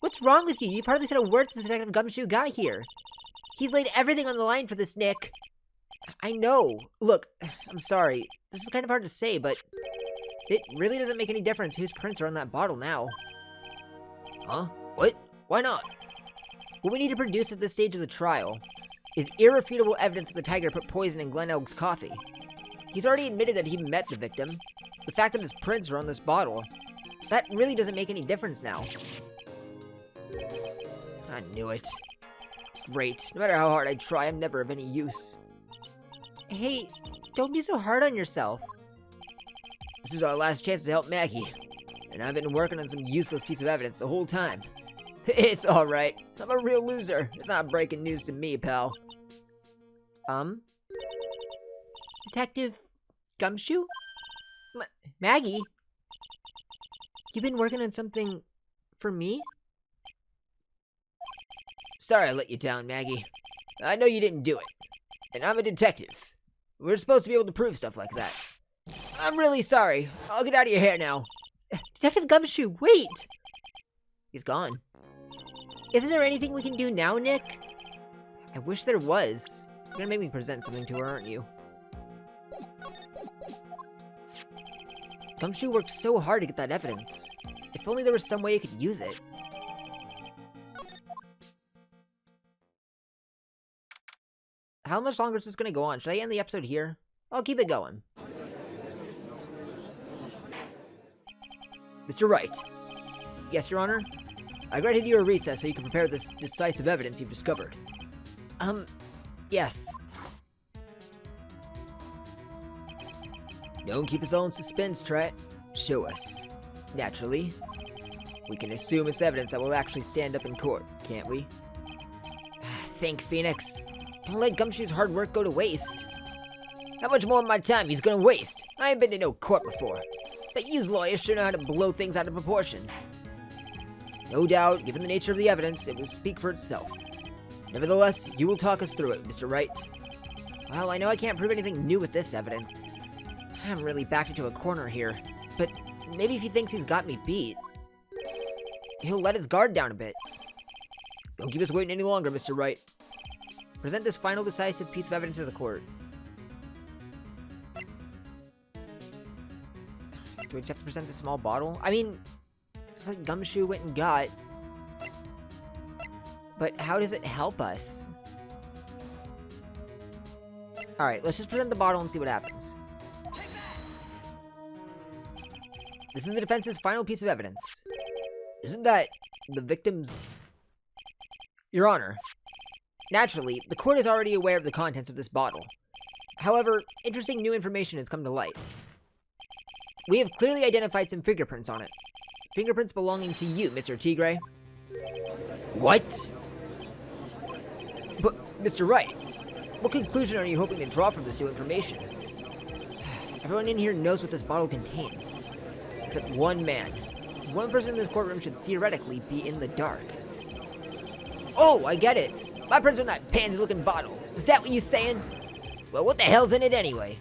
What's wrong with you? You've hardly said a word since Detective Gumshoe got here. He's laid everything on the line for this, Nick. I know. Look, I'm sorry. This is kind of hard to say, but it really doesn't make any difference whose prints are on that bottle now. Huh? What? Why not? What we need to produce at this stage of the trial is irrefutable evidence that the tiger put poison in Glen Elg's coffee. He's already admitted that he met the victim. The fact that his prints are on this bottle, that really doesn't make any difference now. I knew it. Great. No matter how hard I try, I'm never of any use. Hey, don't be so hard on yourself. This is our last chance to help Maggey, and I've been working on some useless piece of evidence the whole time. It's alright. I'm a real loser. It's not breaking news to me, pal. Detective Gumshoe? Maggey? You've been working on something for me? Sorry I let you down, Maggey. I know you didn't do it. And I'm a detective. We're supposed to be able to prove stuff like that. I'm really sorry. I'll get out of your hair now. Detective Gumshoe, wait! He's gone. Isn't there anything we can do now, Nick? I wish there was. You're gonna make me present something to her, aren't you? Gumshoe worked so hard to get that evidence. If only there was some way he could use it. How much longer is this gonna go on? Should I end the episode here? I'll keep it going. Mr. Wright. Yes, Your Honor? I granted you a recess so you can prepare this decisive evidence you've discovered. Yes. Don't keep us all in suspense, Tret. Show us. Naturally. We can assume it's evidence that will actually stand up in court, can't we? Think, Phoenix. Don't let Gumshoe's hard work go to waste. How much more of my time he's gonna waste? I ain't been to no court before. But yous lawyers sure know how to blow things out of proportion. No doubt, given the nature of the evidence, it will speak for itself. Nevertheless, you will talk us through it, Mr. Wright. Well, I know I can't prove anything new with this evidence. I'm really backed into a corner here, but maybe if he thinks he's got me beat, he'll let his guard down a bit. Don't keep us waiting any longer, Mr. Wright. Present this final decisive piece of evidence to the court. Do we just have to present the small bottle? I mean, it's what Gumshoe went and got. But how does it help us? Alright, let's just present the bottle and see what happens. This is the defense's final piece of evidence. Isn't that the victim's... Your Honor, naturally, the court is already aware of the contents of this bottle. However, interesting new information has come to light. We have clearly identified some fingerprints on it. Fingerprints belonging to you, Mr. Tigre. What? But, Mr. Wright, what conclusion are you hoping to draw from this new information? Everyone in here knows what this bottle contains. Except one man. One person in this courtroom should theoretically be in the dark. Oh, I get it. My prints on that pansy-looking bottle. Is that what you're saying? Well, what the hell's in it anyway?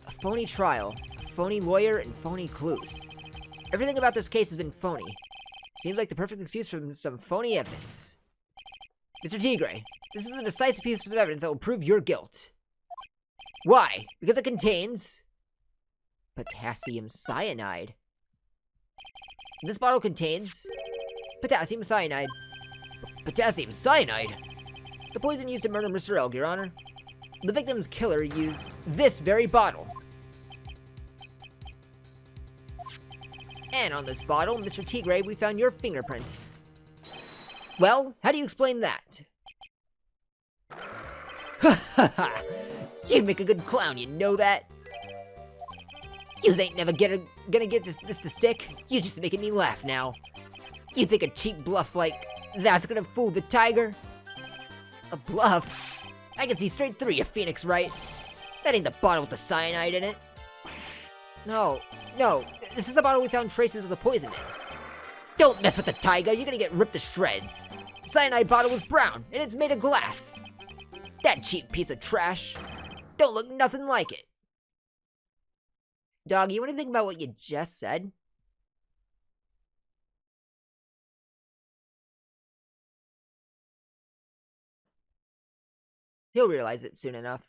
A phony trial, a phony lawyer, and phony clues. Everything about this case has been phony. Seems like the perfect excuse for some phony evidence. Mr. Tigre, this is a decisive piece of evidence that will prove your guilt. Why? Because it contains... potassium cyanide. This bottle contains... potassium cyanide. Potassium cyanide? The poison used to murder Mr. Elg, Your Honor. The victim's killer used this very bottle. And on this bottle, Mr. Tigre, we found your fingerprints. Well, how do you explain that? Ha ha ha! You make a good clown, you know that? Yous ain't never gonna get this to stick. You just making me laugh now. You think a cheap bluff like that's gonna fool the tiger? A bluff? I can see straight through you, Phoenix Wright. That ain't the bottle with the cyanide in it. No, this is the bottle we found traces of the poison in. Don't mess with the tiger, you're gonna get ripped to shreds. The cyanide bottle was brown, and it's made of glass. That cheap piece of trash. Don't look nothing like it. Dog, you wanna think about what you just said? He'll realize it soon enough.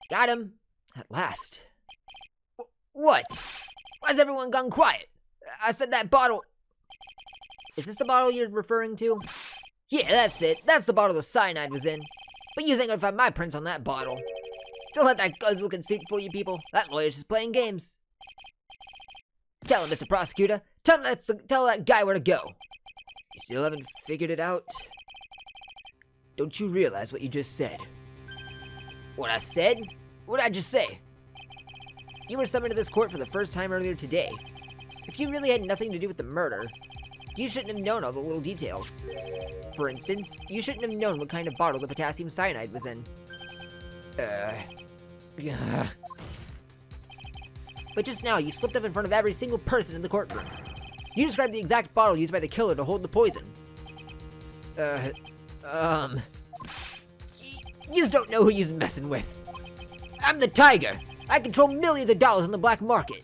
Got him! At last. What? Why's everyone gone quiet? I said that bottle... Is this the bottle you're referring to? Yeah, that's it. That's the bottle the cyanide was in. But you ain't gonna find my prints on that bottle. Don't let that guzz-looking suit fool you people. That lawyer's just playing games. Tell him, Mr. Prosecutor. Tell that guy where to go. You still haven't figured it out? Don't you realize what you just said? What I said? What did I just say? You were summoned to this court for the first time earlier today. If you really had nothing to do with the murder, you shouldn't have known all the little details. For instance, you shouldn't have known what kind of bottle the potassium cyanide was in. But just now, you slipped up in front of every single person in the courtroom. You described the exact bottle used by the killer to hold the poison. Yous don't know who yous messing with. I'm the tiger. I control millions of dollars in the black market.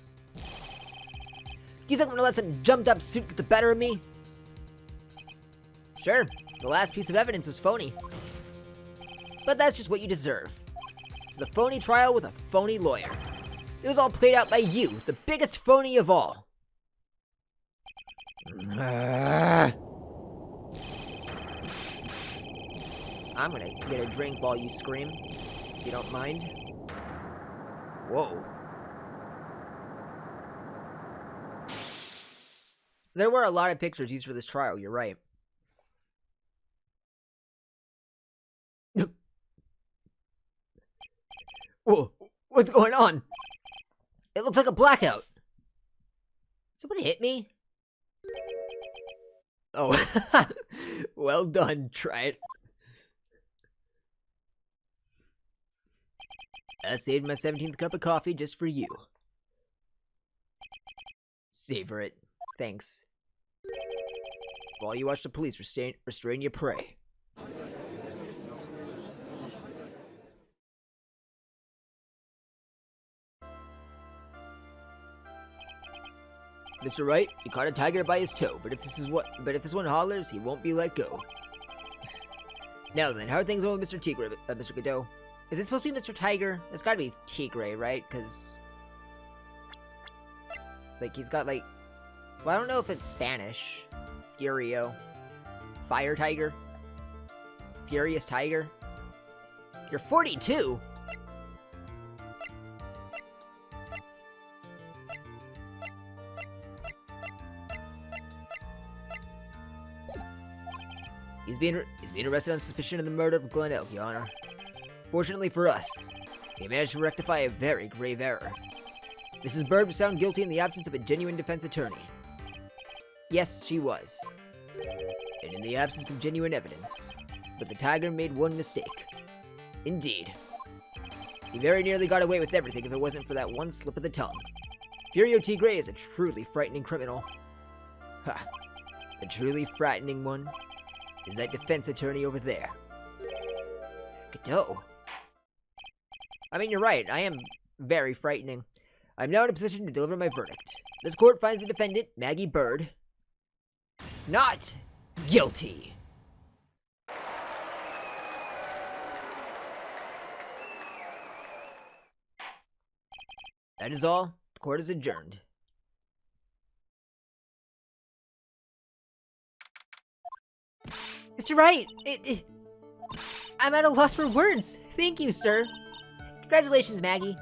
You think I'm gonna let some jumped up suit get the better of me? Sure, the last piece of evidence was phony. But that's just what you deserve. The phony trial with a phony lawyer. It was all played out by you, the biggest phony of all. I'm gonna get a drink while you scream, if you don't mind. Whoa. There were a lot of pictures used for this trial, you're right. Whoa, what's going on? It looks like a blackout. Somebody hit me? Oh, well done, Wright. I saved my 17th cup of coffee just for you. Savor it. Thanks. While you watch the police restrain your prey. Mr. Wright, you caught a tiger by his toe, but if this one hollers, he won't be let go. Now then, how are things going with Mr. Tigre, Mr. Godot? Is it supposed to be Mr. Tiger? It's gotta be Tigre, right? Because, like, he's got, like, well, I don't know if it's Spanish. Furio. Fire Tiger. Furious Tiger. You're 42? He's being arrested on suspicion of the murder of Glen Elk, Your Honor. Fortunately for us, he managed to rectify a very grave error. Mrs. Bird was found guilty in the absence of a genuine defense attorney. Yes, she was. And in the absence of genuine evidence. But the tiger made one mistake. Indeed. He very nearly got away with everything if it wasn't for that one slip of the tongue. Furio Tigre is a truly frightening criminal. Ha! The truly frightening one is that defense attorney over there. Godot. I mean, you're right. I am very frightening. I'm now in a position to deliver my verdict. This court finds the defendant, Maggey Bird, not guilty. That is all. The court is adjourned. Mr. Wright, I'm at a loss for words. Thank you, sir. Congratulations, Maggey.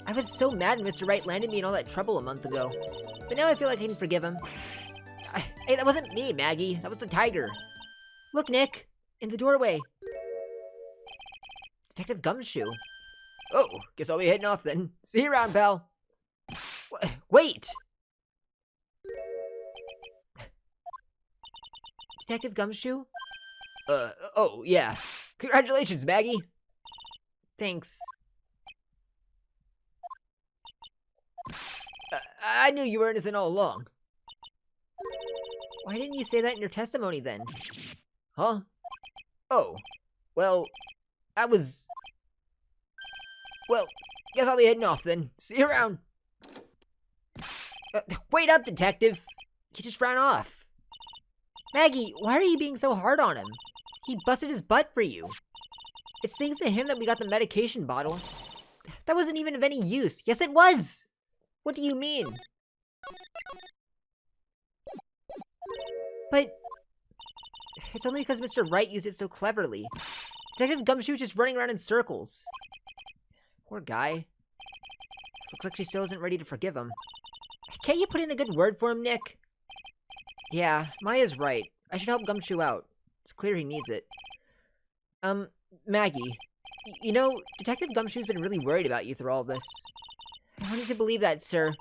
I was so mad when Mr. Wright landed me in all that trouble a month ago. But now I feel like I can forgive him. Hey, that wasn't me, Maggey. That was the tiger. Look, Nick. In the doorway. Detective Gumshoe. Oh, guess I'll be heading off then. See you around, pal. Wait! Detective Gumshoe? Oh, yeah. Congratulations, Maggey. Thanks. I knew you were innocent all along. Why didn't you say that in your testimony then? Huh? Oh. Well, well, guess I'll be heading off then. See you around. Wait up, detective. He just ran off. Maggey, why are you being so hard on him? He busted his butt for you. It's thanks to him that we got the medication bottle. That wasn't even of any use. Yes, it was! What do you mean? But it's only because Mr. Wright used it so cleverly. Detective Gumshoe just running around in circles. Poor guy. Looks like she still isn't ready to forgive him. Can't you put in a good word for him, Nick? Yeah, Maya's right. I should help Gumshoe out. It's clear he needs it. Maggey, you know, Detective Gumshoe's been really worried about you through all this. I wanted to believe that, sir.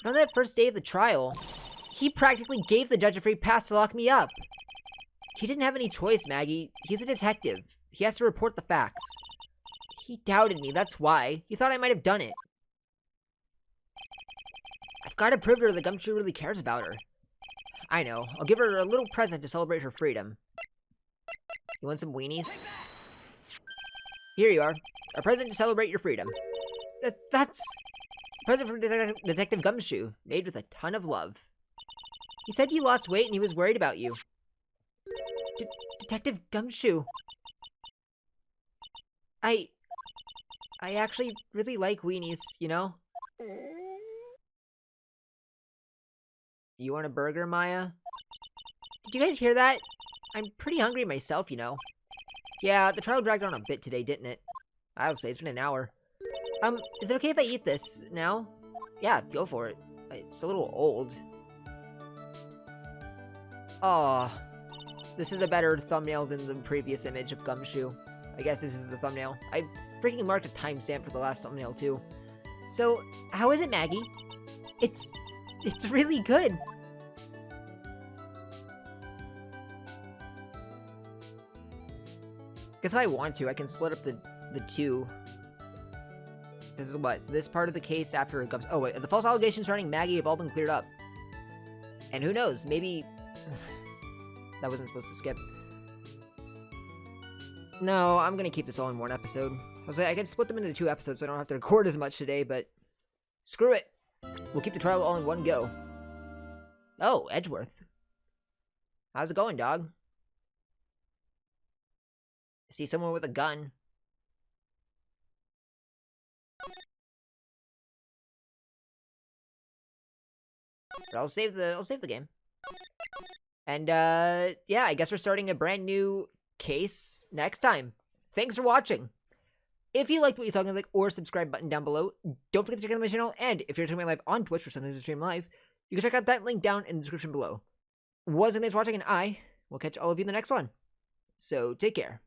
But on that first day of the trial, he practically gave the judge a free pass to lock me up. He didn't have any choice, Maggey. He's a detective. He has to report the facts. He doubted me, that's why. He thought I might have done it. I've got to prove to her that Gumshoe really cares about her. I know. I'll give her a little present to celebrate her freedom. You want some weenies? Here you are. A present to celebrate your freedom. That's a present from Detective Gumshoe, made with a ton of love. He said you lost weight and he was worried about you. Detective Gumshoe. I actually really like weenies, you know? You want a burger, Maya? Did you guys hear that? I'm pretty hungry myself, you know. Yeah, the trial dragged on a bit today, didn't it? I'll say it's been an hour. Is it okay if I eat this now? Yeah, go for it. It's a little old. Aw. This is a better thumbnail than the previous image of Gumshoe. I guess this is the thumbnail. I freaking marked a timestamp for the last thumbnail too. So, how is it, Maggey? It's really good. Guess if I want to, I can split up the two. This is what? This part of the case after it comes. Oh wait, the false allegations surrounding Maggey have all been cleared up. And who knows, maybe that wasn't supposed to skip. No, I'm gonna keep this all in one episode. I was like, I can split them into 2 episodes so I don't have to record as much today, but screw it. We'll keep the trial all in one go. Oh, Edgeworth. How's it going, dog? I see someone with a gun. But I'll save the game. And yeah, I guess we're starting a brand new case next time. Thanks for watching. If you liked what you saw, like or subscribe button down below. Don't forget to check out my channel, and if you're streaming live on Twitch for something to stream live, you can check out that link down in the description below. Thanks for watching, and I will catch all of you in the next one. So take care.